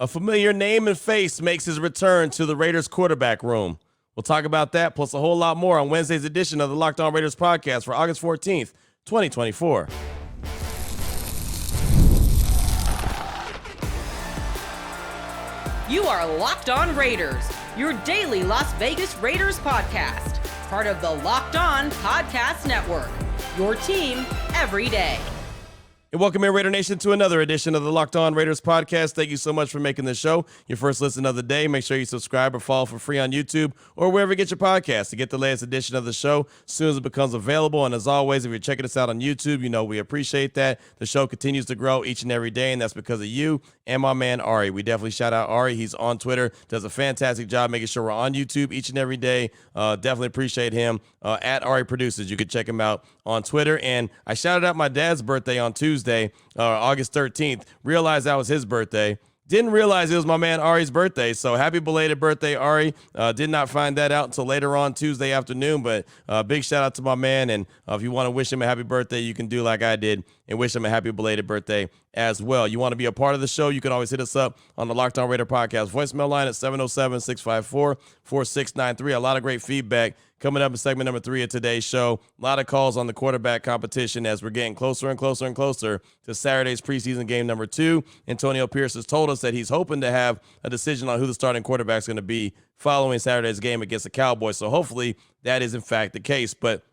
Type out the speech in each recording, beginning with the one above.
A familiar name and face makes his return to the Raiders quarterback room. We'll talk about that plus a whole lot more on Wednesday's edition of the Locked On Raiders podcast for August 14th, 2024. You are Locked On Raiders, your daily Las Vegas Raiders podcast. Part of the Locked On Podcast Network, your team every day. And welcome in, Raider Nation, to another edition of the Locked On Raiders podcast. Thank you so much for making this show your first listen of the day. Make sure you subscribe or follow for free on YouTube or wherever you get your podcasts to get the latest edition of the show as soon as it becomes available. And as always, if you're checking us out on YouTube, you know we appreciate that. The show continues to grow each and every day, and that's because of you and my man Ari. We definitely shout out Ari. He's on Twitter, does a fantastic job making sure we're on YouTube each and every day. Definitely appreciate him. At Ari Produces, you can check him out on Twitter. And I shouted out my dad's birthday on Tuesday, August 13th. Realized that was his birthday. Didn't realize it was my man Ari's birthday, so happy belated birthday, Ari. Did not find that out until later on Tuesday afternoon, but big shout out to my man, and if you want to wish him a happy birthday, you can do like I did and wish him a happy belated birthday as well. You want to be a part of the show, you can always hit us up on the Locked On Raider podcast voicemail line at 707-654-4693. A lot of great feedback coming up in segment number 3 of today's show. A lot of calls on the quarterback competition as we're getting closer and closer and closer to Saturday's preseason game number 2. Antonio Pierce has told us that he's hoping to have a decision on who the starting quarterback is going to be following Saturday's game against the Cowboys. So hopefully that is in fact the case. But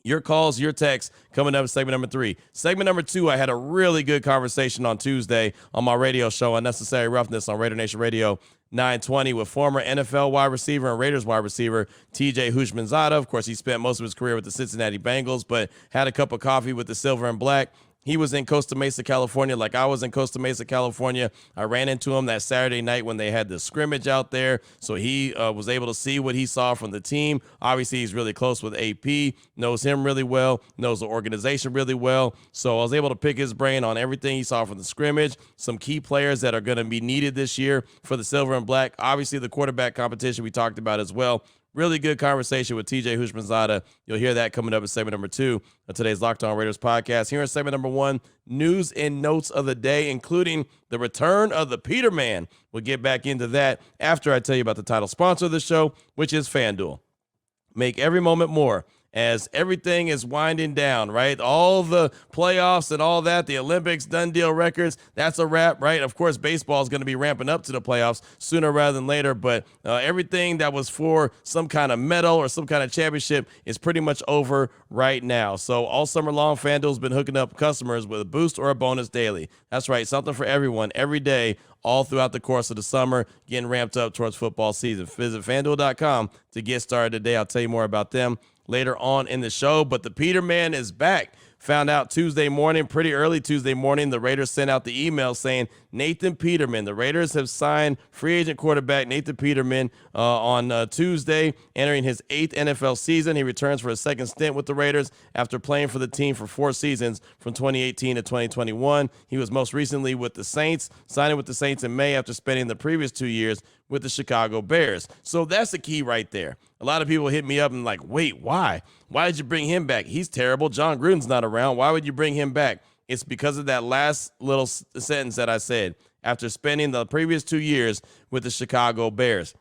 your calls, your texts coming up in segment number 3. Segment number 2, I had a really good conversation on Tuesday on my radio show, Unnecessary Roughness on Raider Nation Radio 920 with former NFL wide receiver and Raiders wide receiver TJ Houshmandzadeh. Of course, he spent most of his career with the Cincinnati Bengals, but had a cup of coffee with the Silver and Black. He was in Costa Mesa, California, like I was in Costa Mesa, California. I ran into him that Saturday night when they had the scrimmage out there, so he was able to see what he saw from the team. Obviously, he's really close with AP, knows him really well, knows the organization really well, so I was able to pick his brain on everything he saw from the scrimmage, some key players that are going to be needed this year for the Silver and Black. Obviously, the quarterback competition we talked about as well. Really good conversation with TJ Houshmandzadeh. You'll hear that coming up in segment number 2 of today's Locked On Raiders podcast. Here in segment number 1, news and notes of the day, including the return of the Peterman. We'll get back into that after I tell you about the title sponsor of the show, which is FanDuel. Make every moment more as everything is winding down, right? All the playoffs and all that, the Olympics, done deal records, that's a wrap, right? Of course, baseball is going to be ramping up to the playoffs sooner rather than later, but everything that was for some kind of medal or some kind of championship is pretty much over right now. So all summer long, FanDuel's been hooking up customers with a boost or a bonus daily. That's right, something for everyone, every day, all throughout the course of the summer, getting ramped up towards football season. Visit FanDuel.com to get started today. I'll tell you more about them later on in the show, but the Peterman is back. Found out Tuesday morning, pretty early Tuesday morning, the Raiders sent out the email saying Nathan Peterman. The Raiders have signed free agent quarterback Nathan Peterman on Tuesday, entering his 8th NFL season. He returns for a second stint with the Raiders after playing for the team for 4 seasons from 2018 to 2021. He was most recently with the Saints, signing with the Saints in May after spending the previous 2 years with the Chicago Bears. So that's the key right there. A lot of people hit me up and like, wait, why? Why did you bring him back? He's terrible. John Gruden's not around. Why would you bring him back? It's because of that last little sentence that I said. After spending the previous 2 years with the Chicago Bears,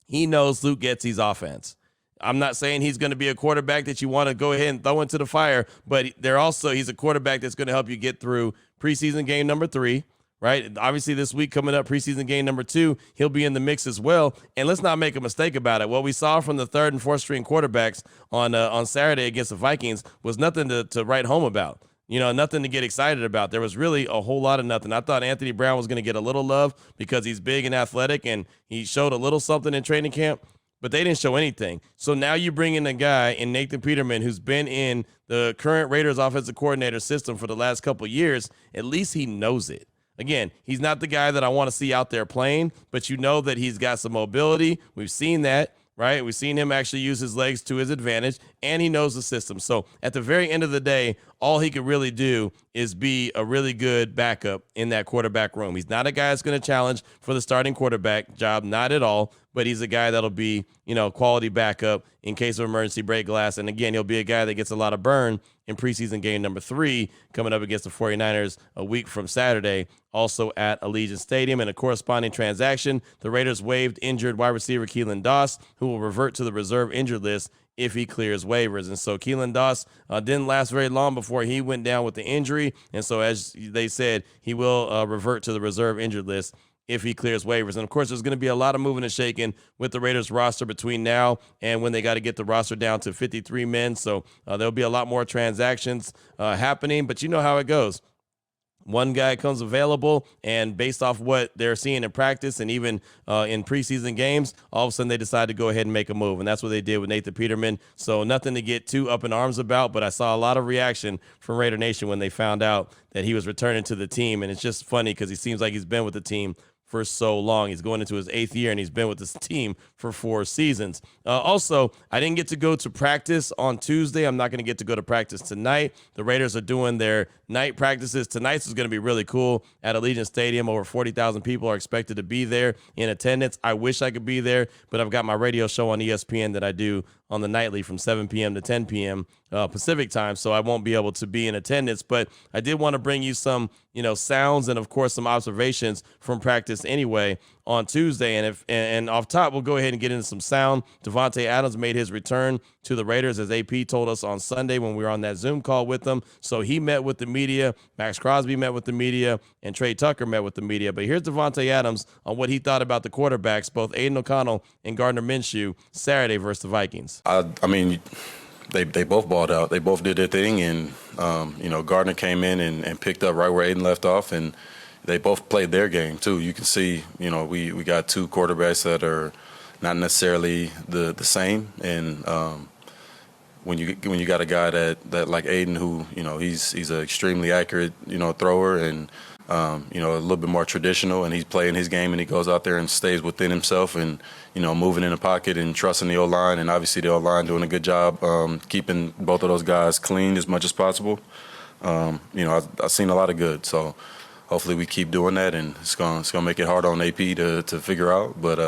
he knows Luke Getsy's offense. I'm not saying he's going to be a quarterback that you want to go ahead and throw into the fire, but he's a quarterback that's going to help you get through preseason game number 3. Right? Obviously, this week coming up, preseason game number 2, he'll be in the mix as well. And let's not make a mistake about it. What we saw from the 3rd and 4th string quarterbacks on Saturday against the Vikings was nothing to write home about. You know, nothing to get excited about. There was really a whole lot of nothing. I thought Anthony Brown was going to get a little love because he's big and athletic, and he showed a little something in training camp, but they didn't show anything. So now you bring in a guy in Nathan Peterman who's been in the current Raiders offensive coordinator system for the last couple of years. At least he knows it. Again, he's not the guy that I want to see out there playing, but you know that he's got some mobility. We've seen that, right? We've seen him actually use his legs to his advantage, and he knows the system. So at the very end of the day, all he could really do is be a really good backup in that quarterback room. He's not a guy that's going to challenge for the starting quarterback job, not at all, but he's a guy that'll be, quality backup in case of emergency break glass. And again, he'll be a guy that gets a lot of burn in preseason game number 3 coming up against the 49ers a week from Saturday, also at Allegiant Stadium. In a corresponding transaction, the Raiders waived injured wide receiver Keelan Doss, who will revert to the reserve injured list if he clears waivers. And so Keelan Doss didn't last very long before he went down with the injury. And so, as they said, he will revert to the reserve injured list if he clears waivers. And, of course, there's going to be a lot of moving and shaking with the Raiders roster between now and when they got to get the roster down to 53 men. So there'll be a lot more transactions happening. But you know how it goes. One guy comes available, and based off what they're seeing in practice and even in preseason games, all of a sudden they decide to go ahead and make a move. And that's what they did with Nathan Peterman. So nothing to get too up in arms about, but I saw a lot of reaction from Raider Nation when they found out that he was returning to the team. And it's just funny because he seems like he's been with the team for so long. He's going into his 8th year, and he's been with this team for 4 seasons. Also, I didn't get to go to practice on Tuesday. I'm not going to get to go to practice tonight. The Raiders are doing their night practices. Tonight's is going to be really cool at Allegiant Stadium. Over 40,000 people are expected to be there in attendance. I wish I could be there, but I've got my radio show on ESPN that I do on the nightly from 7 p.m. to 10 p.m. Pacific time, so I won't be able to be in attendance. But I did want to bring you some, sounds and, of course, some observations from practice anyway on Tuesday. And off top, we'll go ahead and get into some sound. Davante Adams made his return to the Raiders, as AP told us on Sunday when we were on that Zoom call with them. So he met with the media. Max Crosby met with the media, and Trey Tucker met with the media. But here's Davante Adams on what he thought about the quarterbacks, both Aiden O'Connell and Gardner Minshew, Saturday versus the Vikings. I mean, they both balled out. They both did their thing, and Gardner came in and picked up right where Aiden left off, and they both played their game too. You can see, we got 2 quarterbacks that are not necessarily the same, and when you got a guy that like Aiden, who he's an extremely accurate thrower, and a little bit more traditional, and he's playing his game, and he goes out there and stays within himself, and moving in the pocket and trusting the O-line, and obviously the O-line doing a good job keeping both of those guys clean as much as possible. I've seen a lot of good, so hopefully we keep doing that, and it's gonna make it hard on AP to figure out, but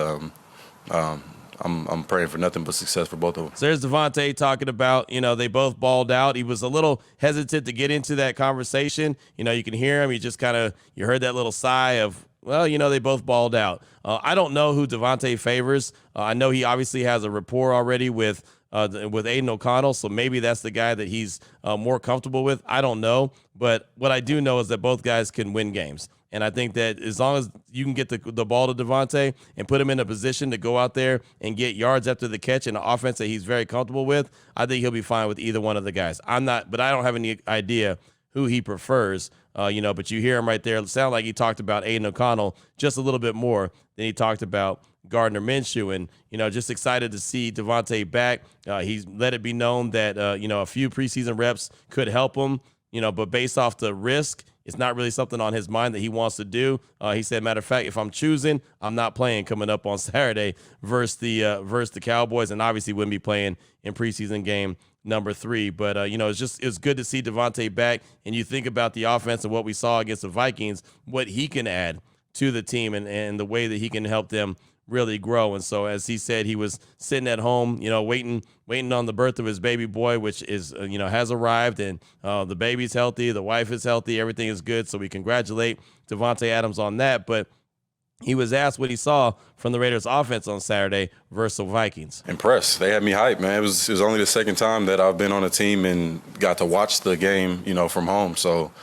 I'm praying for nothing but success for both of them. So there's Davante talking about, they both balled out. He was a little hesitant to get into that conversation. You can hear him. He just you heard that little sigh of, well, they both balled out. I don't know who Davante favors. I know he obviously has a rapport already with Aiden O'Connell, so maybe that's the guy that he's more comfortable with. I don't know. But what I do know is that both guys can win games. And I think that as long as you can get the ball to Davante and put him in a position to go out there and get yards after the catch in an offense that he's very comfortable with, I think he'll be fine with either one of the guys. But I don't have any idea who he prefers, but you hear him right there. It sounded like he talked about Aiden O'Connell just a little bit more than he talked about Gardner Minshew. And, just excited to see Davante back. He's let it be known that, a few preseason reps could help him, but based off the risk, it's not really something on his mind that he wants to do. He said, matter of fact, if I'm choosing, I'm not playing coming up on Saturday versus the Cowboys, and obviously wouldn't be playing in preseason game number 3. But, it's good to see Davante back, and you think about the offense and what we saw against the Vikings, what he can add to the team and the way that he can help them really grow. And so, as he said, he was sitting at home, waiting on the birth of his baby boy, which is, has arrived, and the baby's healthy, the wife is healthy, everything is good. So we congratulate Davante Adams on that. But he was asked what he saw from the Raiders offense on Saturday versus the Vikings. Impressed. They had me hyped, man. It was only the second time that I've been on a team and got to watch the game, from home. So,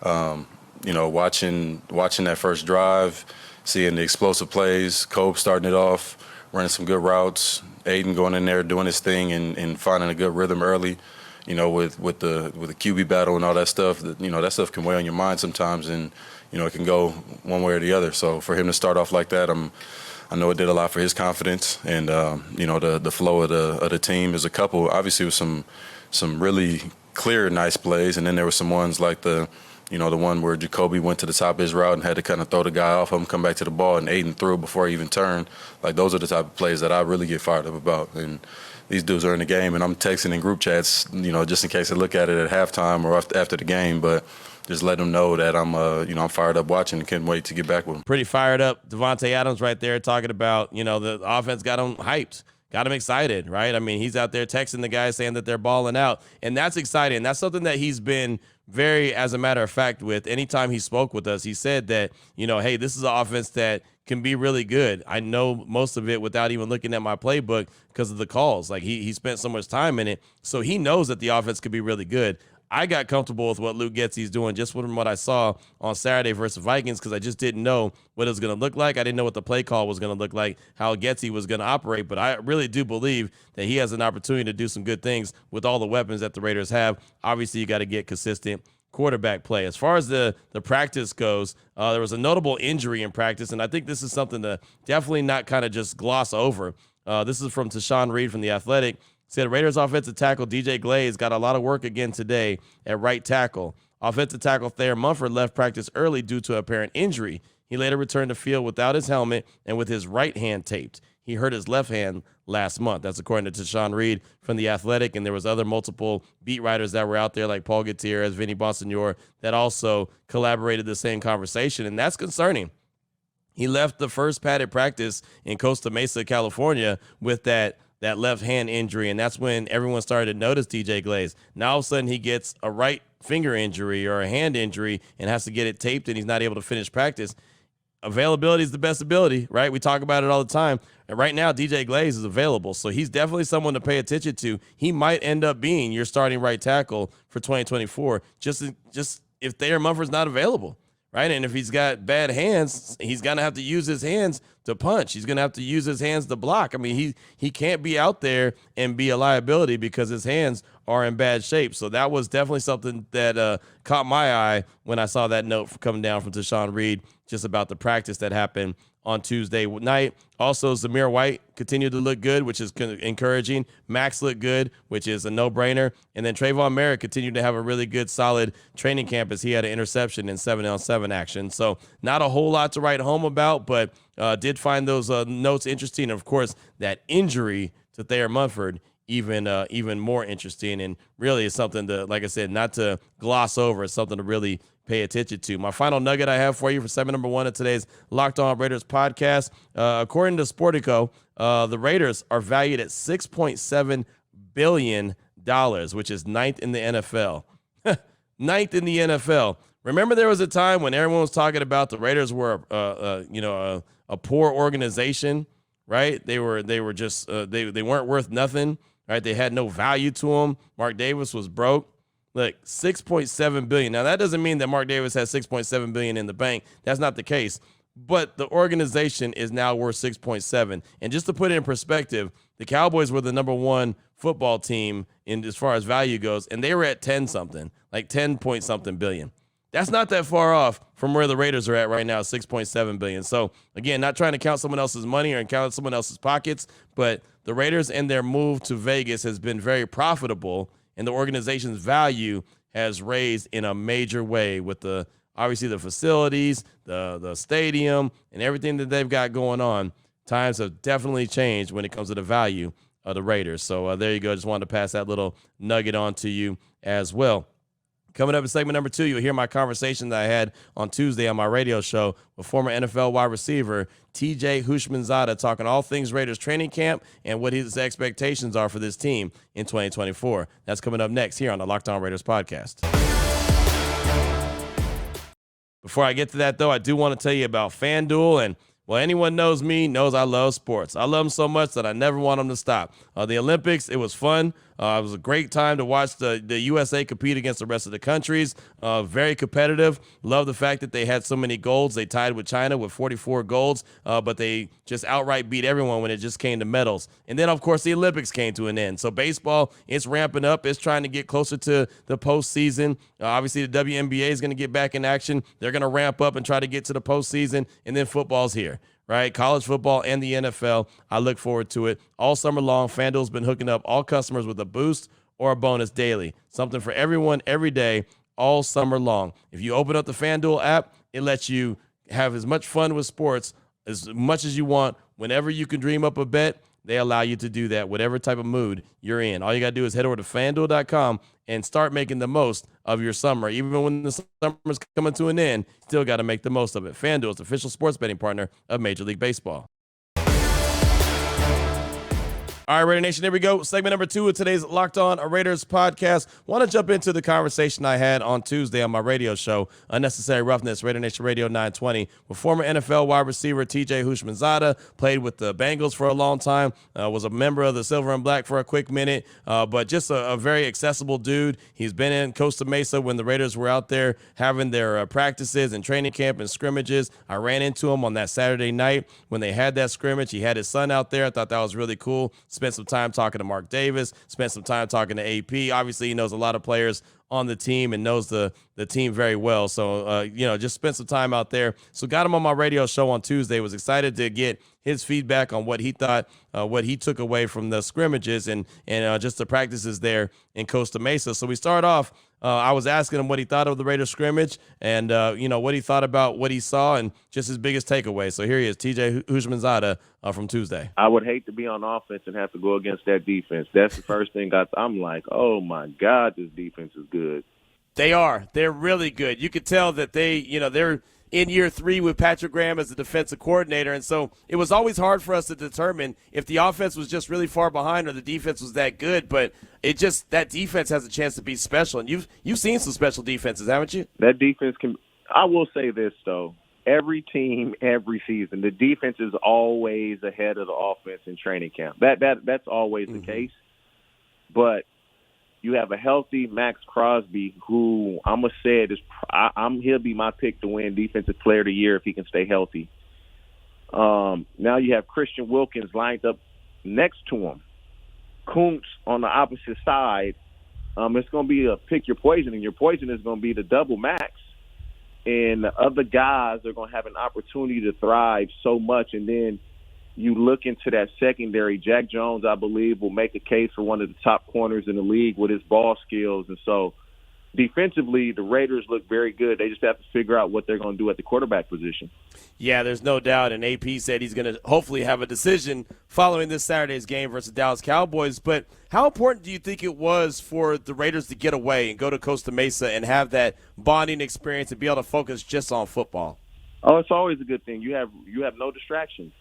watching that first drive, seeing the explosive plays, Cope starting it off, running some good routes, Aiden going in there doing his thing and finding a good rhythm early, with the QB battle and all that stuff. That stuff can weigh on your mind sometimes, and it can go one way or the other. So for him to start off like that, I know it did a lot for his confidence, and the flow of the team. There's a couple, obviously, with some really clear, nice plays, and then there were some ones like the the one where Jacoby went to the top of his route and had to kind of throw the guy off him, come back to the ball, and Aiden threw it before he even turned. Like, those are the type of plays that I really get fired up about. And these dudes are in the game, and I'm texting in group chats, just in case I look at it at halftime or after the game. But just let them know that I'm fired up watching and can't wait to get back with them. Pretty fired up. Devontae Adams right there talking about, the offense got him hyped, got him excited, right? I mean, he's out there texting the guys saying that they're balling out, and that's exciting. That's something that he's been very, as a matter of fact, with. Anytime he spoke with us, he said that, hey, this is an offense that can be really good. I know most of it without even looking at my playbook because of the calls. Like, he spent so much time in it, so he knows that the offense could be really good. I got comfortable with what Luke Getsy's doing just from what I saw on Saturday versus Vikings because I just didn't know what it was going to look like. I didn't know what the play call was going to look like, how Getsy was going to operate, but I really do believe that he has an opportunity to do some good things with all the weapons that the Raiders have. Obviously, you got to get consistent quarterback play. As far as the practice goes, there was a notable injury in practice, and I think this is something to definitely not kind of just gloss over. This is from Tashawn Reed from The Athletic. Said Raiders offensive tackle DJ Glaze got a lot of work again today at right tackle. Offensive tackle Thayer Munford left practice early due to apparent injury. He later returned to field without his helmet and with his right hand taped. He hurt his left hand last month. That's according to Tashawn Reed from The Athletic, and there was other multiple beat writers that were out there like Paul Gutierrez, Vinny Bonsignor, that also collaborated the same conversation, and that's concerning. He left the first padded practice in Costa Mesa, California with that left hand injury, and that's when everyone started to notice DJ Glaze. Now all of a sudden he gets a right finger injury or a hand injury and has to get it taped, and he's not able to finish practice. Availability is the best ability, right? We talk about it all the time. And right now DJ Glaze is available, so he's definitely someone to pay attention to. He might end up being your starting right tackle for 2024 just if Thayer Munford's not available. Right, and if he's got bad hands, he's going to have to use his hands to punch. He's going to have to use his hands to block. I mean, he can't be out there and be a liability because his hands are in bad shape. So that was definitely something that caught my eye when I saw that note coming down from Tashawn Reed just about the practice that happened on Tuesday night. Also, Zamir White continued to look good, which is encouraging. Max looked good, which is a no-brainer. And then Trayvon Merritt continued to have a really good, solid training camp as he had an interception in 7-on-7 action. So not a whole lot to write home about, but did find those notes interesting. And, of course, that injury to Thayer Munford even more interesting, and really is something to, like I said, not to gloss over. It's something to really pay attention to. My final nugget I have for you for segment number 1 of today's Locked On Raiders podcast. According to Sportico, the Raiders are valued at $6.7 billion, which is ninth in the NFL. Ninth in the NFL. Remember there was a time when everyone was talking about the Raiders were a poor organization, right? They were just they weren't worth nothing, right? They had no value to them. Mark Davis was broke. Look, $6.7 billion. Now that doesn't mean that Mark Davis has $6.7 billion in the bank. That's not the case. But the organization is now worth $6.7. And just to put it in perspective, the Cowboys were the number 1 football team in as far as value goes, and they were at 10 something, like 10 point something billion. That's not that far off from where the Raiders are at right now, $6.7 billion. So, again, not trying to count someone else's money or count someone else's pockets, but the Raiders and their move to Vegas has been very profitable, and the organization's value has raised in a major way with obviously the facilities, the stadium, and everything that they've got going on. Times have definitely changed when it comes to the value of the Raiders. So there you go. Just wanted to pass that little nugget on to you as well. Coming up in segment number 2, you'll hear my conversation that I had on Tuesday on my radio show with former NFL wide receiver TJ Houshmandzadeh, talking all things Raiders training camp and what his expectations are for this team in 2024. That's coming up next here on the Locked On Raiders podcast. Before I get to that, though, I do want to tell you about FanDuel. And, well, anyone knows me knows I love sports. I love them so much that I never want them to stop. The Olympics, it was fun. It was a great time to watch the USA compete against the rest of the countries. Very competitive. Love the fact that they had so many golds. They tied with China with 44 golds, but they just outright beat everyone when it just came to medals. And then, of course, the Olympics came to an end. So baseball, it's ramping up. It's trying to get closer to the postseason. Obviously, the WNBA is going to get back in action. They're going to ramp up and try to get to the postseason. And then football's here. Right, college football and the NFL. I look forward to it. All summer long, FanDuel's been hooking up all customers with a boost or a bonus daily. Something for everyone every day, all summer long. If you open up the FanDuel app, it lets you have as much fun with sports as much as you want. Whenever you can dream up a bet, they allow you to do that, whatever type of mood you're in. All you got to do is head over to FanDuel.com and start making the most of your summer. Even when the summer's coming to an end, still got to make the most of it. FanDuel is the official sports betting partner of Major League Baseball. All right, Raider Nation, here we go. Segment number 2 of today's Locked On Raiders podcast. Want to jump into the conversation I had on Tuesday on my radio show, Unnecessary Roughness, Raider Nation Radio 920, with former NFL wide receiver TJ Houshmandzadeh, played with the Bengals for a long time, was a member of the Silver and Black for a quick minute, but just a very accessible dude. He's been in Costa Mesa when the Raiders were out there having their practices and training camp and scrimmages. I ran into him on that Saturday night when they had that scrimmage. He had his son out there. I thought that was really cool. Spent some time talking to Mark Davis, spent some time talking to AP. Obviously, he knows a lot of players on the team and knows the team very well. So, just spent some time out there. So got him on my radio show on Tuesday. Was excited to get his feedback on what he thought, what he took away from the scrimmages and just the practices there in Costa Mesa. So we start off, I was asking him what he thought of the Raiders scrimmage and, what he thought about what he saw and just his biggest takeaway. So here he is, TJ Houshmandzadeh from Tuesday. I would hate to be on offense and have to go against that defense. That's the first thing I'm like, oh, my God, this defense is good. They are. They're really good. You could tell that they're in year 3 with Patrick Graham as the defensive coordinator. And so it was always hard for us to determine if the offense was just really far behind or the defense was that good. But that defense has a chance to be special. And you've seen some special defenses, haven't you? That defense I will say this, though. Every team, every season, the defense is always ahead of the offense in training camp. That's always the case. But you have a healthy Max Crosby, who I'm gonna say he'll be my pick to win Defensive Player of the Year if he can stay healthy. Now you have Christian Wilkins lined up next to him. Kuntz on the opposite side. It's gonna be a pick your poison, and your poison is gonna be the double Max. And the other guys are gonna have an opportunity to thrive so much, and then you look into that secondary. Jack Jones, I believe, will make a case for one of the top corners in the league with his ball skills. And so defensively, the Raiders look very good. They just have to figure out what they're going to do at the quarterback position. Yeah, there's no doubt. And AP said he's going to hopefully have a decision following this Saturday's game versus Dallas Cowboys. But how important do you think it was for the Raiders to get away and go to Costa Mesa and have that bonding experience and be able to focus just on football? Oh, it's always a good thing. You have no distractions.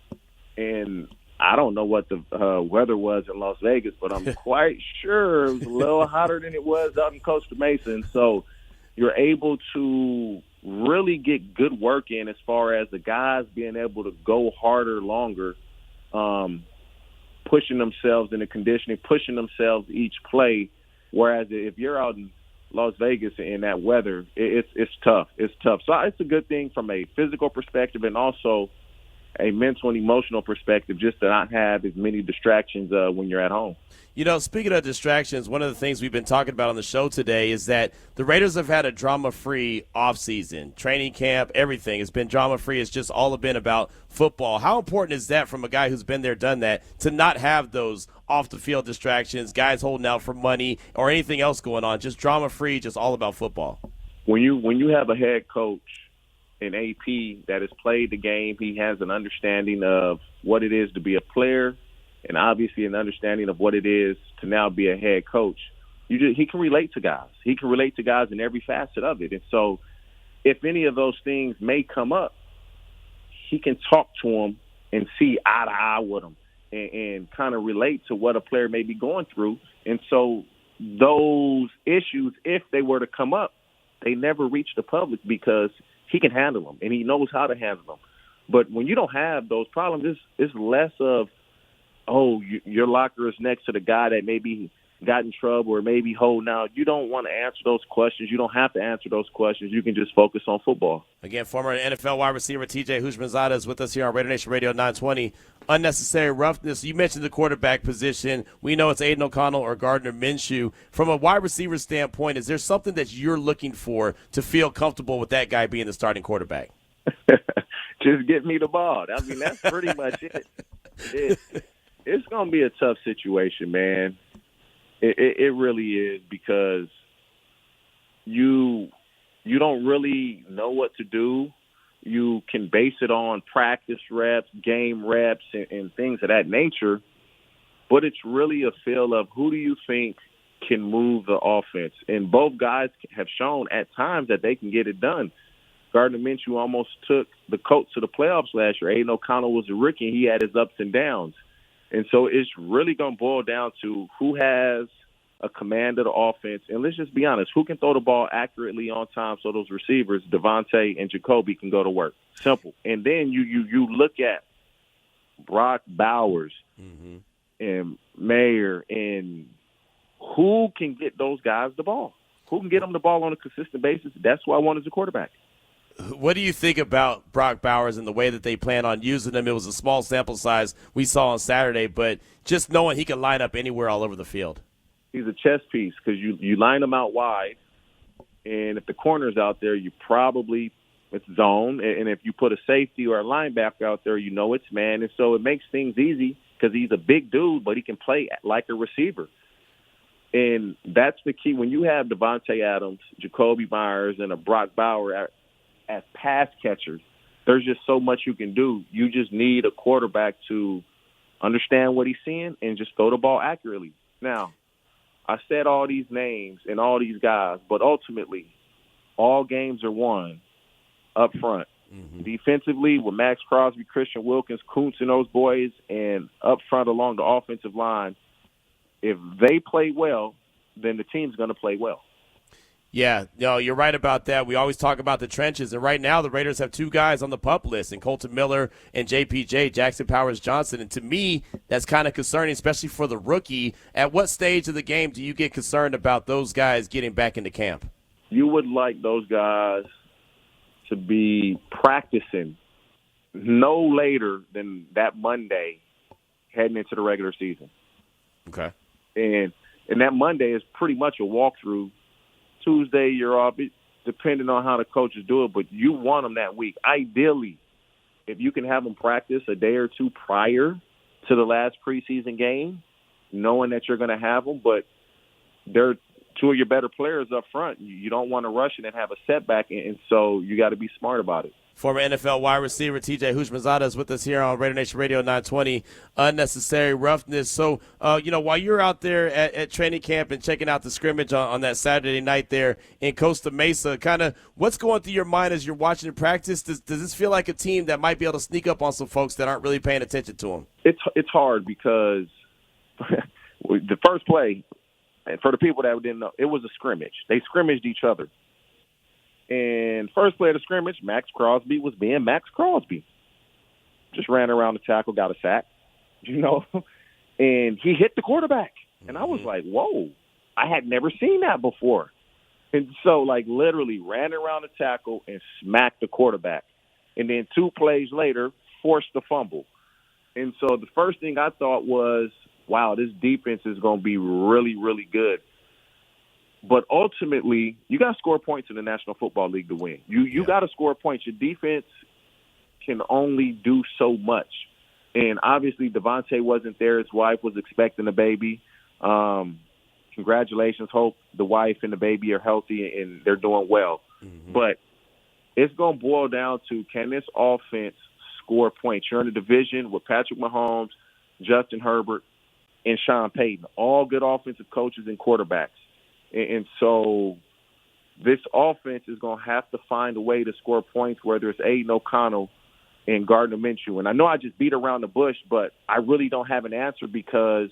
And I don't know what the weather was in Las Vegas, but I'm quite sure it was a little hotter than it was out in Costa Mesa. And so you're able to really get good work in as far as the guys being able to go harder, longer, pushing themselves in the conditioning, pushing themselves each play. Whereas if you're out in Las Vegas in that weather, it's tough. It's tough. So it's a good thing from a physical perspective and also a mental and emotional perspective, just to not have as many distractions when you're at home. Speaking of distractions, one of the things we've been talking about on the show today is that the Raiders have had a drama-free offseason. Training camp, everything has been drama-free. It's just all been about football. How important is that from a guy who's been there, done that, to not have those off-the-field distractions, guys holding out for money or anything else going on, just drama-free, just all about football? When you have a head coach in AP that has played the game, he has an understanding of what it is to be a player and obviously an understanding of what it is to now be a head coach. He can relate to guys. He can relate to guys in every facet of it. And so if any of those things may come up, he can talk to them and see eye to eye with them and kind of relate to what a player may be going through. And so those issues, if they were to come up, they never reach the public because he can handle them, and he knows how to handle them. But when you don't have those problems, it's less of, your locker is next to the guy that maybe got in trouble or maybe holding out. You don't want to answer those questions. You don't have to answer those questions. You can just focus on football. Again, former NFL wide receiver TJ Houshmandzadeh is with us here on Raider Nation Radio 920. Unnecessary roughness. You mentioned the quarterback position. We know it's Aiden O'Connell or Gardner Minshew. From a wide receiver standpoint, is there something that you're looking for to feel comfortable with that guy being the starting quarterback? Just get me the ball. I mean, that's pretty much it. It's going to be a tough situation, man. It really is, because you don't really know what to do. You can base it on practice reps, game reps, and things of that nature. But it's really a feel of who do you think can move the offense. And both guys have shown at times that they can get it done. Gardner Minshew almost took the Colts to the playoffs last year. Aiden O'Connell was a rookie, and he had his ups and downs. And so it's really going to boil down to who has a command of the offense. And let's just be honest, who can throw the ball accurately on time so those receivers, Devontae and Jacoby, can go to work. Simple. And then you look at Brock Bowers and Mayer, and who can get those guys the ball? Who can get them the ball on a consistent basis? That's who I want as a quarterback. What do you think about Brock Bowers and the way that they plan on using him? It was a small sample size we saw on Saturday, but just knowing he can line up anywhere all over the field. He's a chess piece because you line him out wide, and if the corner's out there, you probably it's zone, and if you put a safety or a linebacker out there, you know it's man, and so it makes things easy because he's a big dude, but he can play like a receiver. And that's the key. When you have Devontae Adams, Jacoby Myers, and a Brock Bauer as pass catchers, there's just so much you can do. You just need a quarterback to understand what he's seeing and just throw the ball accurately. Now, I said all these names and all these guys, but ultimately, all games are won up front. Defensively, with Max Crosby, Christian Wilkins, Kuntz, and those boys, and up front along the offensive line, if they play well, then the team's going to play well. Yeah, no, you're right about that. We always talk about the trenches, and right now the Raiders have two guys on the PUP list, and Colton Miller and JPJ, Jackson Powers Johnson. And to me, that's kind of concerning, especially for the rookie. At what stage of the game do you get concerned about those guys getting back into camp? You would like those guys to be practicing no later than that Monday heading into the regular season. Okay. And that Monday is pretty much a walkthrough. Tuesday, you're off, depending on how the coaches do it, but you want them that week. Ideally, if you can have them practice a day or two prior to the last preseason game, knowing that you're going to have them, but they're two of your better players up front. You don't want to rush it and have a setback, and so you got to be smart about it. Former NFL wide receiver TJ Houshmandzadeh is with us here on Raider Nation Radio 920, Unnecessary Roughness. So, while you're out there at training camp and checking out the scrimmage on that Saturday night there in Costa Mesa, kind of what's going through your mind as you're watching the practice? Does this feel like a team that might be able to sneak up on some folks that aren't really paying attention to them? It's hard because the first play, and for the people that didn't know, it was a scrimmage. They scrimmaged each other. And first play of the scrimmage, Max Crosby was being Max Crosby. Just ran around the tackle, got a sack, and he hit the quarterback. And I was like, whoa, I had never seen that before. And so, literally ran around the tackle and smacked the quarterback. And then 2 plays later, forced the fumble. And so the first thing I thought was, wow, this defense is going to be really, really good. But ultimately, you got to score points in the National Football League to win. You got to score points. Your defense can only do so much. And obviously, Devontae wasn't there. His wife was expecting a baby. Congratulations. Hope the wife and the baby are healthy and they're doing well. But it's going to boil down to, can this offense score points? You're in the division with Patrick Mahomes, Justin Herbert, and Sean Payton, all good offensive coaches and quarterbacks. And so this offense is going to have to find a way to score points, whether it's Aiden O'Connell and Gardner Minshew. And I know I just beat around the bush, but I really don't have an answer because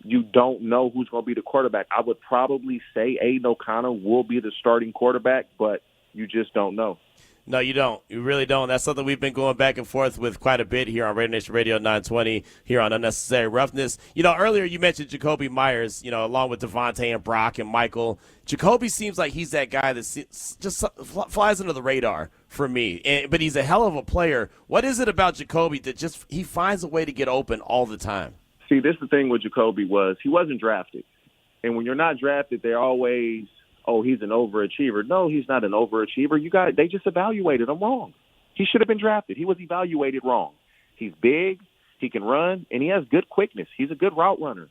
you don't know who's going to be the quarterback. I would probably say Aiden O'Connell will be the starting quarterback, but you just don't know. No, you don't. You really don't. That's something we've been going back and forth with quite a bit here on Raider Nation Radio 920 here on Unnecessary Roughness. Earlier you mentioned Jacoby Myers, along with Devontae and Brock and Michael. Jacoby seems like he's that guy that just flies under the radar for me, but he's a hell of a player. What is it about Jacoby that just he finds a way to get open all the time? See, this is the thing with Jacoby was he wasn't drafted. And when you're not drafted, they're always – oh, he's an overachiever. No, he's not an overachiever. They just evaluated him wrong. He should have been drafted. He was evaluated wrong. He's big, he can run, and he has good quickness. He's a good route runner.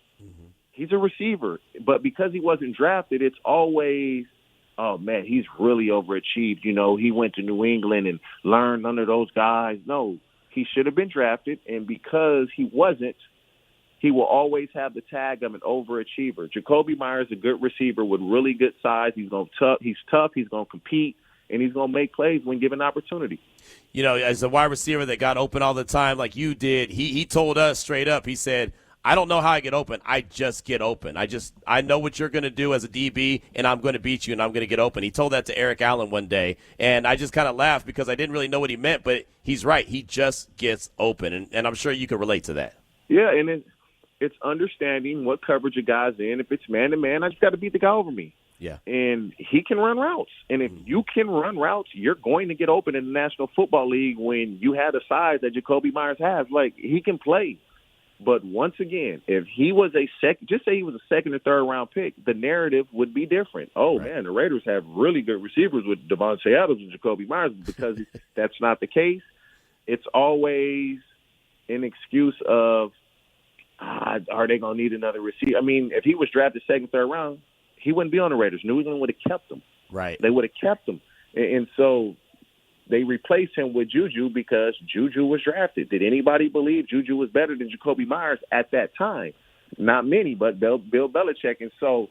He's a receiver. But because he wasn't drafted, it's always oh, man, he's really overachieved. You know, he went to New England and learned under those guys. No, he should have been drafted, and because he wasn't, he will always have the tag of an overachiever. Jacoby Myers is a good receiver with really good size. He's tough. He's going to compete, and he's going to make plays when given opportunity. You know, as a wide receiver that got open all the time like you did, he told us straight up, he said, I don't know how I get open. I just get open. I know what you're going to do as a DB, and I'm going to beat you, and I'm going to get open. He told that to Eric Allen one day, and I just kind of laughed because I didn't really know what he meant, but he's right. He just gets open, and I'm sure you can relate to that. Yeah, and it's understanding what coverage a guy's in. If it's man-to-man, I just got to beat the guy over me. Yeah. And he can run routes. And if you can run routes, you're going to get open in the National Football League when you have the size that Jacoby Myers has. Like, he can play. But once again, if he was just say he was a second or third round pick, the narrative would be different. Oh, right. Man, the Raiders have really good receivers with Devontae Adams and Jacoby Myers, because that's not the case. It's always an excuse of, are they going to need another receiver? I mean, if he was drafted second, third round, he wouldn't be on the Raiders. New England would have kept him. Right. They would have kept him. And so they replaced him with Juju because Juju was drafted. Did anybody believe Juju was better than Jacoby Myers at that time? Not many, but Bill Belichick. And so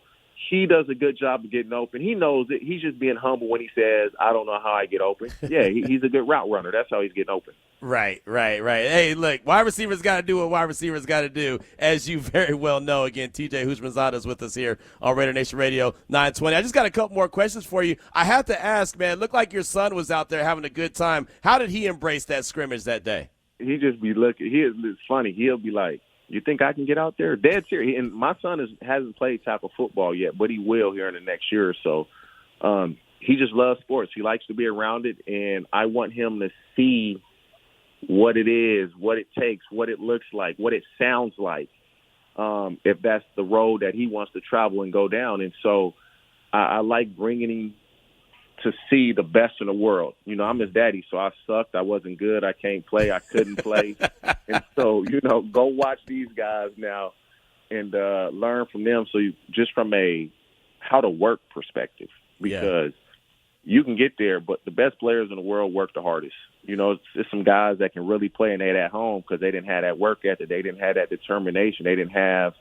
he does a good job of getting open. He knows it. He's just being humble when he says, I don't know how I get open. Yeah, he's a good route runner. That's how he's getting open. Right. Hey, look, wide receivers got to do what wide receivers got to do, as you very well know. Again, TJ Houshmandzadeh is with us here on Raider Nation Radio 920. I just got a couple more questions for you. I have to ask, man, looked like your son was out there having a good time. How did he embrace that scrimmage that day? He just be looking. It's funny. He'll be like, you think I can get out there? Dead serious. And my son hasn't played tackle football yet, but he will here in the next year or so. He just loves sports. He likes to be around it, and I want him to see what it is, what it takes, what it looks like, what it sounds like, if that's the road that he wants to travel and go down. And so I like bringing him to see the best in the world. You know, I'm his daddy, so I sucked. I wasn't good. I can't play. I couldn't play. And so, go watch these guys now and learn from them. So just from a how to work perspective, because you can get there, but the best players in the world work the hardest. It's some guys that can really play, and they're at home because they didn't have that work ethic. They didn't have that determination. They didn't have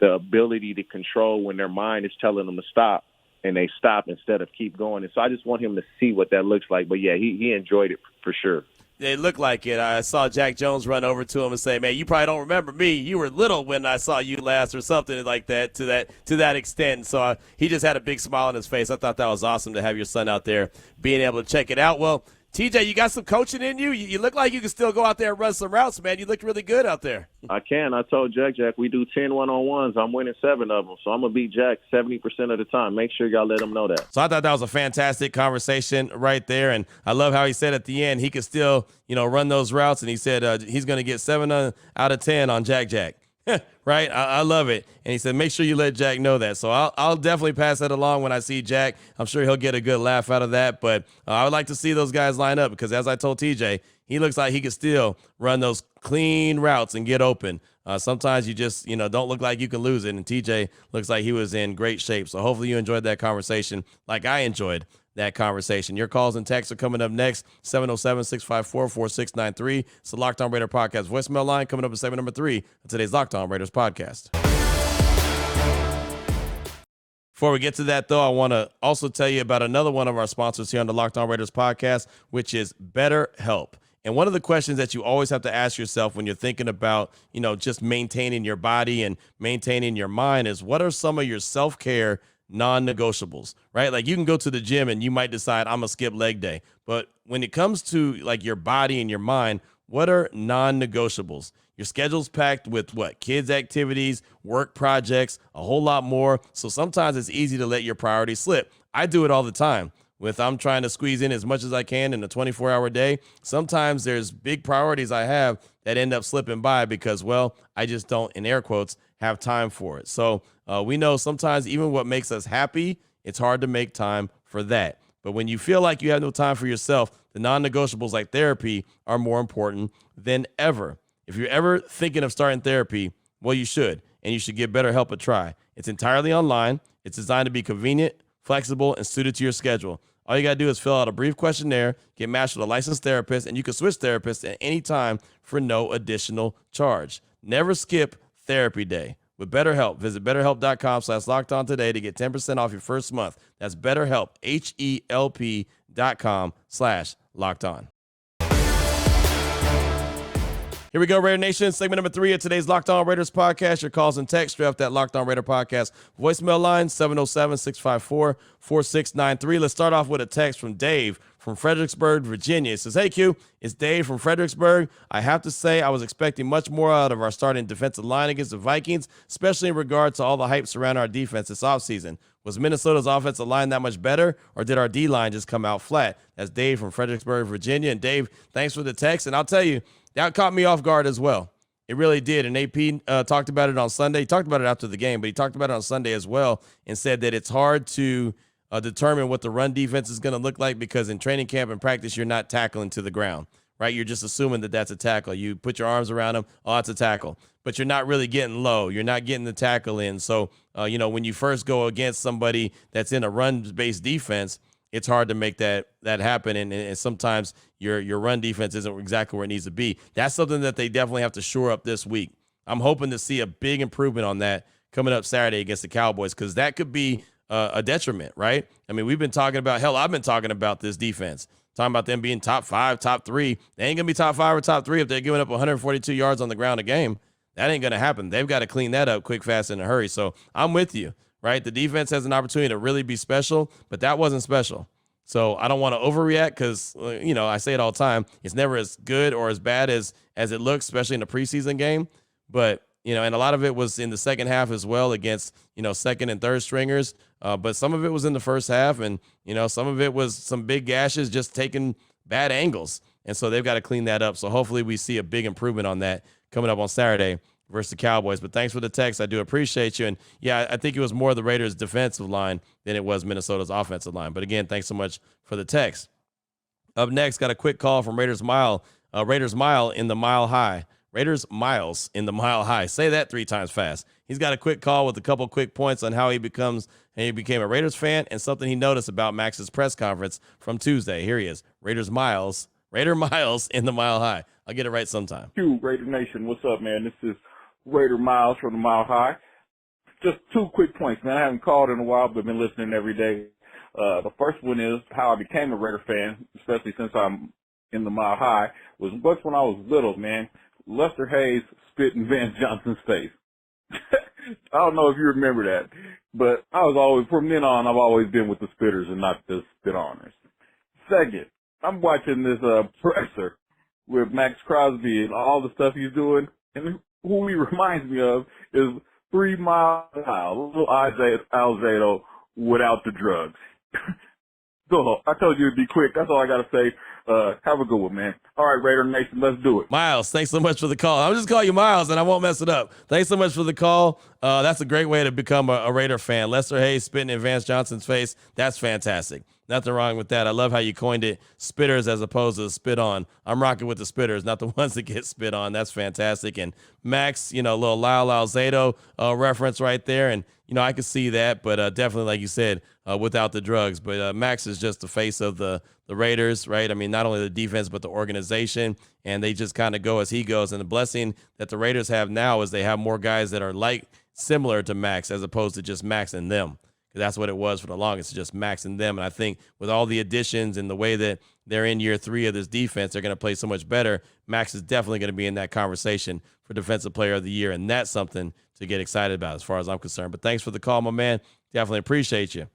the ability to control when their mind is telling them to stop, and they stop instead of keep going. And so I just want him to see what that looks like. But, yeah, he enjoyed it for sure. It looked like it. I saw Jack Jones run over to him and say, man, you probably don't remember me. You were little when I saw you last, or something like that, to that extent. So he just had a big smile on his face. I thought that was awesome to have your son out there being able to check it out. Well, TJ, you got some coaching in you? You look like you can still go out there and run some routes, man. You looked really good out there. I can. I told Jack, we do 10 one-on-ones. I'm winning 7 of them. So I'm going to beat Jack 70% of the time. Make sure y'all let him know that. So I thought that was a fantastic conversation right there. And I love how he said at the end he could still, run those routes. And he said he's going to get 7 out of 10 on Jack. Right? I love it. And he said, make sure you let Jack know that. So I'll definitely pass that along when I see Jack. I'm sure he'll get a good laugh out of that. But I would like to see those guys line up because, as I told TJ, he looks like he could still run those clean routes and get open. Sometimes you just, don't look like you can lose it. And TJ looks like he was in great shape. So hopefully you enjoyed that conversation like I enjoyed that conversation. Your calls and texts are coming up next. 707-654-4693. It's the Locked On Raider podcast voicemail line coming up at segment number 3 of today's Locked On Raiders podcast. Before we get to that, though, I want to also tell you about another one of our sponsors here on the Locked On Raiders podcast, which is BetterHelp. And one of the questions that you always have to ask yourself when you're thinking about, just maintaining your body and maintaining your mind is, what are some of your self-care non-negotiables, right? Like, you can go to the gym and you might decide, I'm gonna skip leg day. But when it comes to like your body and your mind, what are non-negotiables? Your schedule's packed with kids activities, work projects, a whole lot more. So sometimes it's easy to let your priorities slip. I do it all the time. I'm trying to squeeze in as much as I can in a 24-hour day. Sometimes there's big priorities I have that end up slipping by because, I just don't, in air quotes, have time for it. So we know sometimes even what makes us happy, it's hard to make time for that. But when you feel like you have no time for yourself, the non-negotiables like therapy are more important than ever. If you're ever thinking of starting therapy, you should, and you should give BetterHelp a try. It's entirely online. It's designed to be convenient, flexible, and suited to your schedule. All you got to do is fill out a brief questionnaire, get matched with a licensed therapist, and you can switch therapists at any time for no additional charge. Never skip therapy day. With BetterHelp, visit BetterHelp.com/LockedOn today to get 10% off your first month. That's BetterHelp, HELP.com/LockedOn. Here we go, Raider Nation. Segment number 3 of today's Locked On Raiders podcast. Your calls and texts straight off that Locked On Raider podcast voicemail line, 707-654-4693. Let's start off with a text from Dave from Fredericksburg, Virginia. It says, hey, Q, it's Dave from Fredericksburg. I have to say I was expecting much more out of our starting defensive line against the Vikings, especially in regard to all the hype surrounding our defense this offseason. Was Minnesota's offensive line that much better, or did our D-line just come out flat? That's Dave from Fredericksburg, Virginia. And Dave, thanks for the text. And I'll tell you, that caught me off guard as well. It really did. And AP talked about it on Sunday. He talked about it after the game, but he talked about it on Sunday as well and said that it's hard to determine what the run defense is going to look like because in training camp and practice, you're not tackling to the ground, right? You're just assuming that that's a tackle. You put your arms around them, oh, it's a tackle. But you're not really getting low. You're not getting the tackle in. So, when you first go against somebody that's in a run-based defense, it's hard to make that happen, and sometimes your run defense isn't exactly where it needs to be. That's something that they definitely have to shore up this week. I'm hoping to see a big improvement on that coming up Saturday against the Cowboys because that could be a detriment, right? I mean, we've been talking about, I've been talking about this defense, talking about them being top 5, top 3. They ain't going to be top 5 or top 3 if they're giving up 142 yards on the ground a game. That ain't going to happen. They've got to clean that up quick, fast, in a hurry. So I'm with you. Right? The defense has an opportunity to really be special, but that wasn't special. So I don't want to overreact because, I say it all the time. It's never as good or as bad as it looks, especially in a preseason game. But, and a lot of it was in the second half as well against, second and third stringers. But some of it was in the first half and, some of it was some big gashes just taking bad angles. And so they've got to clean that up. So hopefully we see a big improvement on that coming up on Saturday versus the Cowboys. But thanks for the text. I do appreciate you. And, yeah, I think it was more the Raiders' defensive line than it was Minnesota's offensive line. But, again, thanks so much for the text. Up next, got a quick call from Raiders Mile in the Mile High. Raiders Miles in the Mile High. Say that 3 times fast. He's got a quick call with a couple quick points on how he became a Raiders fan and something he noticed about Max's press conference from Tuesday. Here he is, Raider Miles in the Mile High. I'll get it right sometime. Q, Raider Nation, what's up, man? This is Raider Miles from the Mile High. Just 2 quick points, man. I haven't called in a while, but been listening every day. The first one is how I became a Raider fan, especially since I'm in the Mile High, was once when I was little, man. Lester Hayes spit in Van Johnson's face. I don't know if you remember that, but I was always, from then on, I've always been with the spitters and not the spit-oners. Second, I'm watching this presser with Max Crosby and all the stuff he's doing, and who he reminds me of is 3 Mile High, little Isaiah Alzado without the drugs. So I told you it'd be quick. That's all I got to say. Have a good one, man. All right, Raider Nation, let's do it. Miles, thanks so much for the call. I'll just call you Miles, and I won't mess it up. Thanks so much for the call. That's a great way to become a Raider fan. Lester Hayes spitting in Vance Johnson's face. That's fantastic. Nothing wrong with that. I love how you coined it spitters as opposed to spit on. I'm rocking with the spitters, not the ones that get spit on. That's fantastic. And Max, a little Lyle Alzado reference right there. And, I could see that, but definitely, like you said, without the drugs. But Max is just the face of the Raiders, right? I mean, not only the defense, but the organization. And they just kind of go as he goes. And the blessing that the Raiders have now is they have more guys that are similar to Max as opposed to just Max and them. That's what it was for the longest, just Max and them. And I think with all the additions and the way that they're in year 3 of this defense, they're going to play so much better. Max is definitely going to be in that conversation for Defensive Player of the Year, and that's something to get excited about as far as I'm concerned. But thanks for the call, my man. Definitely appreciate you.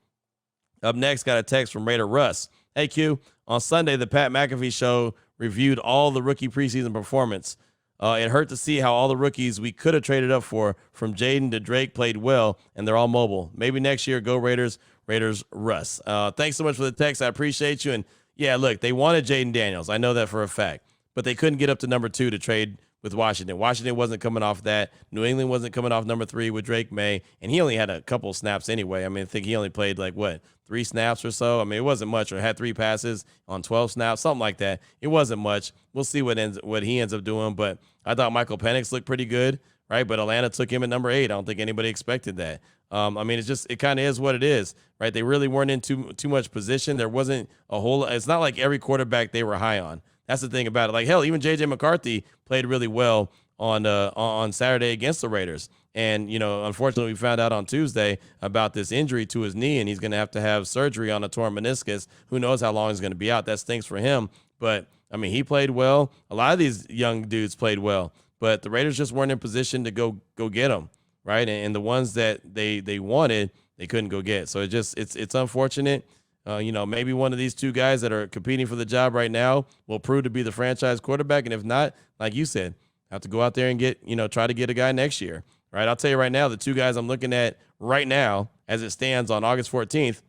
Up next, got a text from Raider Russ. Hey, Q, on Sunday, the Pat McAfee Show reviewed all the rookie preseason performance. It hurt to see how all the rookies we could have traded up for, from Jaden to Drake, played well, and they're all mobile. Maybe next year, go Raiders. Raiders Russ. Thanks so much for the text. I appreciate you. And, yeah, look, they wanted Jaden Daniels. I know that for a fact. But they couldn't get up to number 2 to trade with Washington. Washington wasn't coming off that. New England wasn't coming off number 3 with Drake May. And he only had a couple snaps anyway. I mean, I think he only played 3 snaps or so. I mean, it wasn't much, or had 3 passes on 12 snaps, something like that. It wasn't much. We'll see what he ends up doing. But I thought Michael Penix looked pretty good, right? But Atlanta took him at number 8. I don't think anybody expected that. I mean, it kind of is what it is, right? They really weren't in too much position. There wasn't a whole. It's not like every quarterback they were high on. That's the thing about it. Like hell, even J.J. McCarthy played really well on Saturday against the Raiders. And, unfortunately, we found out on Tuesday about this injury to his knee, and he's going to have surgery on a torn meniscus. Who knows how long he's going to be out? That stinks for him. But, I mean, he played well. A lot of these young dudes played well. But the Raiders just weren't in position to go get them, right? And the ones that they wanted, they couldn't go get. So it's unfortunate. Maybe one of these two guys that are competing for the job right now will prove to be the franchise quarterback. And if not, like you said, have to go out there and try to get a guy next year. Right, I'll tell you right now, the two guys I'm looking at right now, as it stands on August 14th,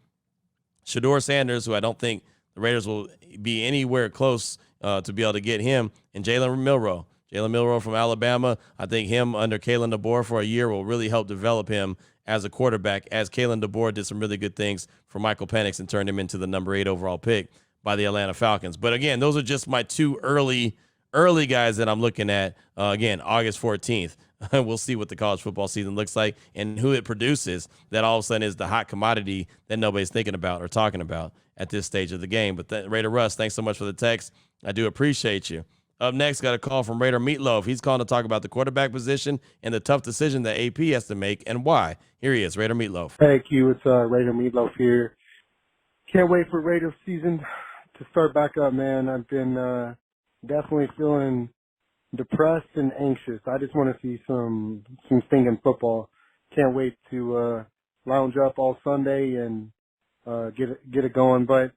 Shedeur Sanders, who I don't think the Raiders will be anywhere close to be able to get him, and Jalen Milroe. Jalen Milroe from Alabama, I think him under Kalen DeBoer for a year will really help develop him as a quarterback, as Kalen DeBoer did some really good things for Michael Penix and turned him into the number 8 overall pick by the Atlanta Falcons. But again, those are just my two early guys that I'm looking at, again, August 14th. We'll see what the college football season looks like and who it produces that all of a sudden is the hot commodity that nobody's thinking about or talking about at this stage of the game. But Raider Russ, thanks so much for the text. I do appreciate you. Up next, got a call from Raider Meatloaf. He's calling to talk about the quarterback position and the tough decision that AP has to make and why. Here he is, Raider Meatloaf. Hey, Q, it's Raider Meatloaf here. Can't wait for Raiders season to start back up, man. I've been definitely feeling depressed and anxious. I just want to see some stinking football. Can't wait to lounge up all Sunday and get it going. But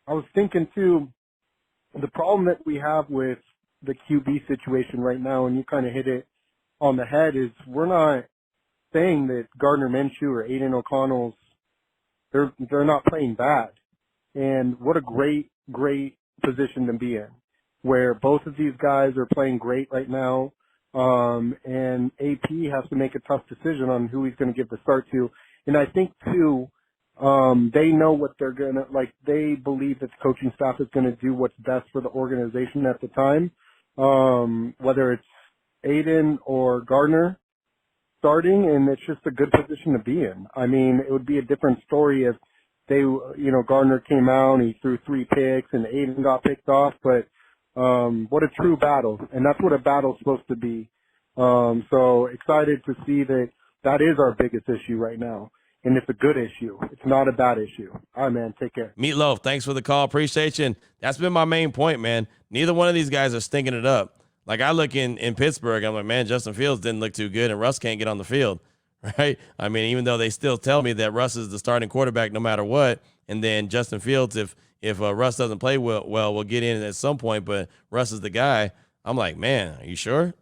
I was thinking too, the problem that we have with the QB situation right now, and you kind of hit it on the head, is we're not saying that Gardner Minshew or Aiden O'Connell's they're not playing bad. And what a great position to be in, where both of these guys are playing great right now, and AP has to make a tough decision on who he's going to give the start to. And I think, too, they know what they're going to, they believe that the coaching staff is going to do what's best for the organization at the time, whether it's Aiden or Gardner starting, and it's just a good position to be in. I mean, it would be a different story if Gardner came out and he threw 3 picks and Aiden got picked off, but what a true battle, and that's what a battle's supposed to be. So excited to see that is our biggest issue right now, and it's a good issue. It's not a bad issue. All right, man, take care. Meatloaf, thanks for the call. Appreciate you. And that's been my main point, man. Neither one of these guys are stinking it up. Like, I look in Pittsburgh, I'm like, man, Justin Fields didn't look too good, and Russ can't get on the field, right? I mean, even though they still tell me that Russ is the starting quarterback no matter what, and then Justin Fields, if Russ doesn't play well, we'll get in at some point, but Russ is the guy. I'm like, man, are you sure?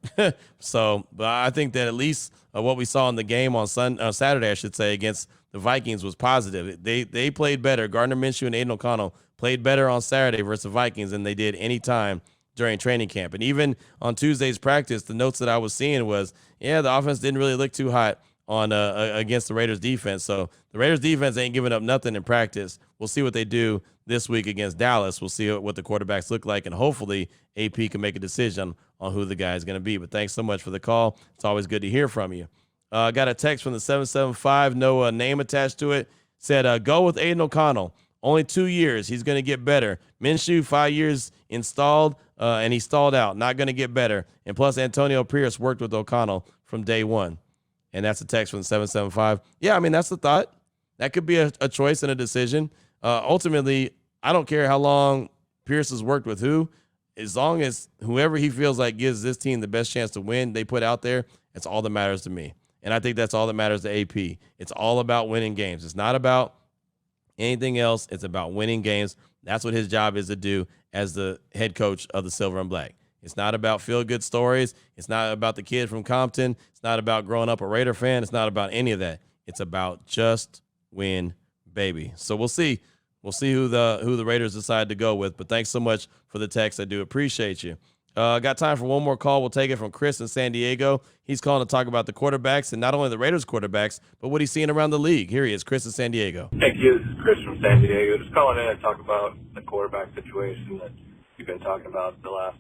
So, but I think that at least what we saw in the game on Saturday, I should say, against the Vikings was positive. They played better. Gardner Minshew and Aiden O'Connell played better on Saturday versus the Vikings than they did any time during training camp. And even on Tuesday's practice, the notes that I was seeing was, the offense didn't really look too hot on against the Raiders defense. So the Raiders defense ain't giving up nothing in practice. We'll see what they do this week against Dallas. We'll see what the quarterbacks look like, and hopefully AP can make a decision on who the guy is going to be. But thanks so much for the call. It's always good to hear from you. Got a text from the 775, no name attached to it. Said, go with Aiden O'Connell. Only 2 years. He's going to get better. Minshew, 5 years installed, and he stalled out. Not going to get better. And plus, Antonio Pierce worked with O'Connell from day one. And that's a text from the 775. Yeah, I mean, that's the thought. That could be a choice and a decision. Ultimately, I don't care how long Pierce has worked with who. As long as whoever he feels like gives this team the best chance to win, they put out there, it's all that matters to me. And I think that's all that matters to AP. It's all about winning games. It's not about anything else. It's about winning games. That's what his job is to do as the head coach of the Silver and Black. It's not about feel-good stories. It's not about the kid from Compton. It's not about growing up a Raider fan. It's not about any of that. It's about just win, baby. So we'll see. We'll see who the Raiders decide to go with. But thanks so much for the text. I do appreciate you. Got time for one more call. We'll take it from Chris in San Diego. He's calling to talk about the quarterbacks, and not only the Raiders quarterbacks, but what he's seeing around the league. Here he is, Chris in San Diego. Thank you. This is Chris from San Diego. Just calling in to talk about the quarterback situation that you've been talking about the last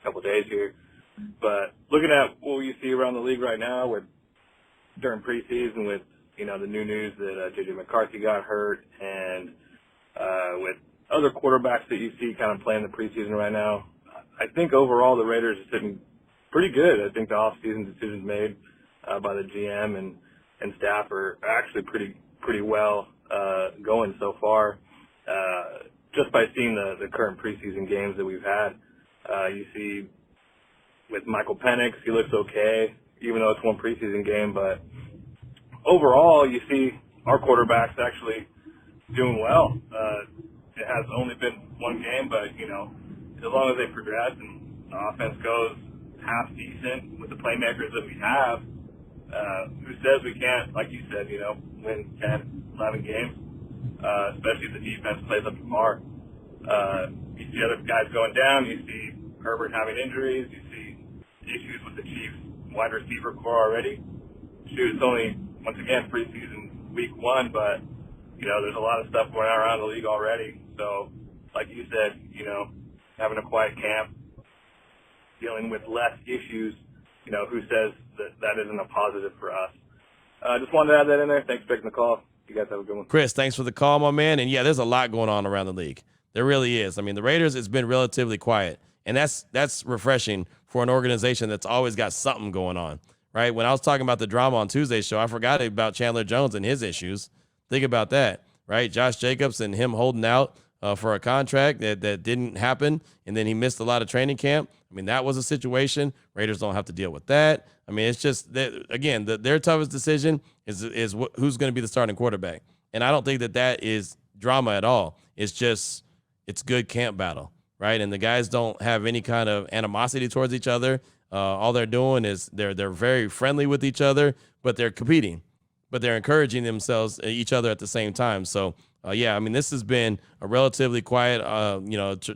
couple of days here. But looking at what you see around the league right now during preseason with the new news that J.J. McCarthy got hurt, and with other quarterbacks that you see kind of playing the preseason right now, I think overall the Raiders are sitting pretty good. I think the off-season decisions made by the GM and staff are actually pretty well going so far. Just by seeing the current preseason games that we've had, you see with Michael Penix, he looks okay, even though it's one preseason game. But overall, you see our quarterbacks actually doing well. It has only been one game, but, as long as they progress and the offense goes half decent with the playmakers that we have, who says we can't, like you said, win 10, 11 games, especially if the defense plays up to par. You see other guys going down. You see Herbert having injuries. You see issues with the Chiefs wide receiver core already. Shoot, it's only, once again, preseason week 1, but, there's a lot of stuff going on around the league already. So, like you said, having a quiet camp, dealing with less issues, who says that isn't a positive for us? Just wanted to add that in there. Thanks for taking the call. You guys have a good one. Chris, thanks for the call, my man. And, yeah, there's a lot going on around the league. There really is. I mean, the Raiders, it's been relatively quiet, and that's refreshing for an organization that's always got something going on, right? When I was talking about the drama on Tuesday's show, I forgot about Chandler Jones and his issues. Think about that, right? Josh Jacobs and him holding out for a contract that didn't happen, and then he missed a lot of training camp. I mean, that was a situation. Raiders don't have to deal with that. I mean, it's just that, again, their toughest decision is who's going to be the starting quarterback. And I don't think that is drama at all. It's just it's good camp battle, right? And the guys don't have any kind of animosity towards each other. All they're doing is they're very friendly with each other, but they're competing, but they're encouraging themselves, each other at the same time. So, yeah, I mean, this has been a relatively quiet,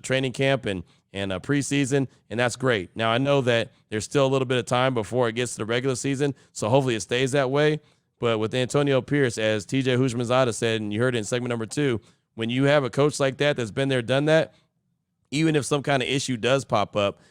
training camp and a preseason, and that's great. Now, I know that there's still a little bit of time before it gets to the regular season, so hopefully it stays that way. But with Antonio Pierce, as TJ Houshmandzadeh said, and you heard it in segment number 2, when you have a coach like that that's been there, done that, even if some kind of issue does pop up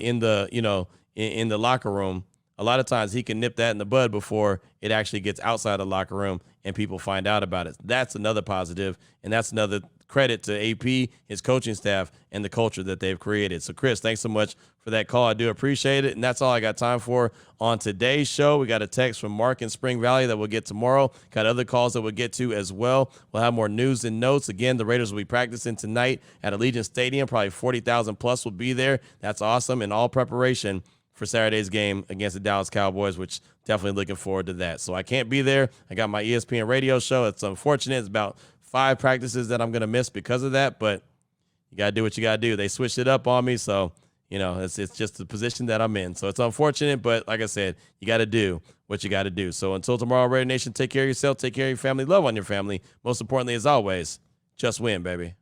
in the locker room, a lot of times he can nip that in the bud before it actually gets outside the locker room and people find out about it. That's another positive, and that's another credit to AP, his coaching staff, and the culture that they've created. So, Chris, thanks so much for that call. I do appreciate it, and that's all I got time for on today's show. We got a text from Mark in Spring Valley that we'll get tomorrow. Got other calls that we'll get to as well. We'll have more news and notes. Again, the Raiders will be practicing tonight at Allegiant Stadium. Probably 40,000 plus will be there. That's awesome, and all preparation for Saturday's game against the Dallas Cowboys, which definitely looking forward to that. So I can't be there. I got my ESPN radio show. It's unfortunate. It's about 5 practices that I'm going to miss because of that, but you got to do what you got to do. They switched it up on me, so, it's just the position that I'm in. So it's unfortunate, but like I said, you got to do what you got to do. So until tomorrow, Raider Nation, take care of yourself, take care of your family, love on your family. Most importantly, as always, just win, baby.